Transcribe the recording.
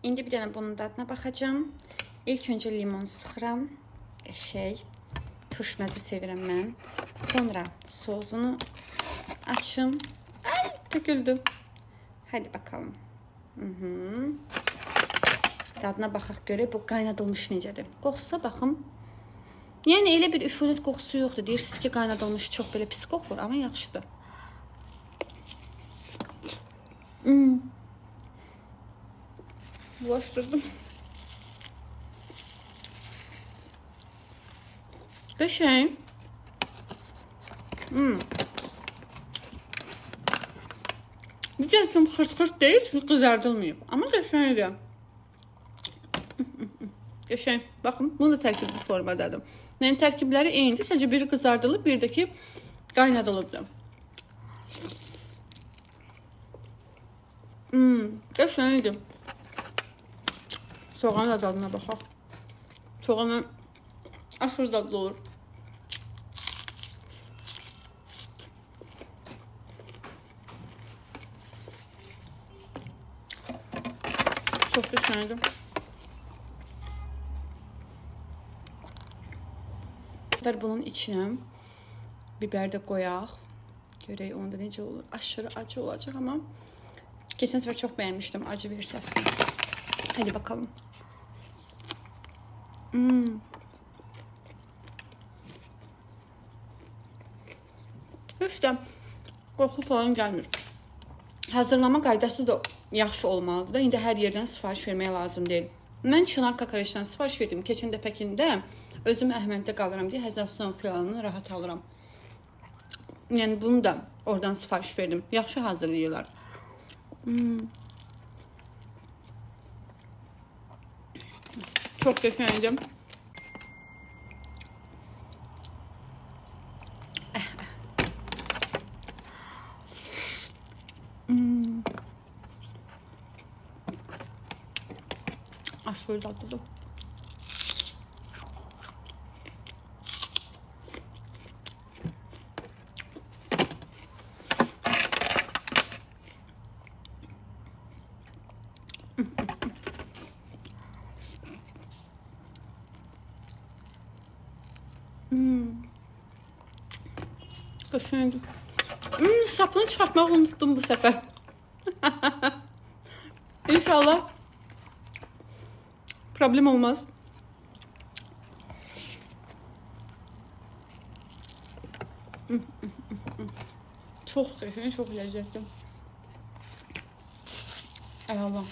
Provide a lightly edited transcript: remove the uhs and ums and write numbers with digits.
İndi bir dənə bunun dadına baxacağım. İlk öncə limon sıxıram. Turşməzi sevirəm mən. Sonra sosunu açım. Ay, töküldü. Hadi bakalım. Dadına baxaq görək bu qaynadılmış necədir. Qoxusa baxım. Yəni elə bir üfunət qoxusu yoxdur. Deyirsiniz ki, qaynadılmış çox belə pis qoxur, amma yaxşıdır. Bulaşdırdım. Qəşəng. Bir də çox xırs-xırs deyil, çünki qızardılmayıb. Amma qəşəngdir. Qəşəng. Baxın, bunu da tərkib bu formadadır. Yəni tərkibləri eynidir, sadəcə biri qızardılıb, bir də ki qaynadılıbdır. Qəşəngdir. Soğanın da dadına baxaq. Soğanı aşırı dadlı olur. Çox qəşəngdir. Bunun içine biber de koyaq. Görək onda necə olur. Aşırı acı olacaq amma geçen sefer çok beğenmiştim acı versiyasını. Hadi bakalım. İşte qoxu falan gelmir. Hazırlama qaydası da yaxşı olmalıdır da. İndi hər yerdən sifariş vermək lazım deyil. Mən Çınar Kakareçdən sifariş verdim. Keçən dəfəkində özüm Əhməddə qalıram deyə Həzərston filanını rahat alıram. Yəni bunu da oradan sifariş verdim. Yaxşı hazırlayırlar. Çox qəşəngdir. Aşırı tatlıdır. Qəşəngdir. Sapını çıxartmağı unuttum bu səfər. İnşallah problem olmaz. Çok qəşəng, çok lezzetli. Eyvallah.